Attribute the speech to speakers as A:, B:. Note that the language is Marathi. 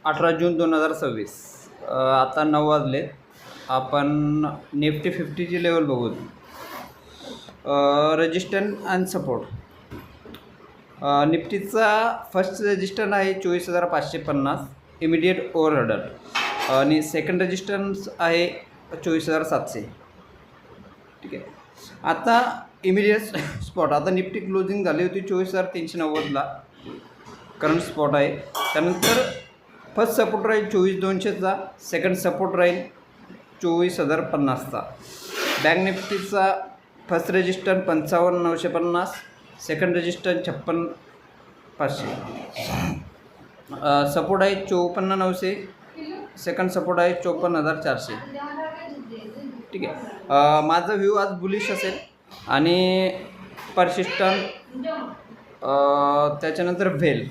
A: 18 जून 2026. आता 9 वाजले. आपण निफ्टी 50ची लेवल बघू. Resistance and support. निफ्टीचा फर्स्ट रेजिस्टन्स आहे 24,550 इमिडिएट ओव्हरहेड आणि सेकंड रेजिस्टन्स आहे 24,700. ठीक आहे. आता इमिडिएट स्पॉट. आता निफ्टी क्लोजिंग झाली होती 24,390ला करंट स्पॉट आहे. त्यानंतर फर्स्ट सपोर्ट राहील 24,200चा, सेकंड सपोर्ट राहील 24,050चा. बँक निफ्टीचा first resistance 55,950, second resistance 56,500. Support आहे 54,900, सेकंड सपोर्ट आहे 54,400. ठीक आहे. माझा व्ह्यू आज बुलिश असेल आणि पर्सिस्टंट त्याच्यानंतर व्हेल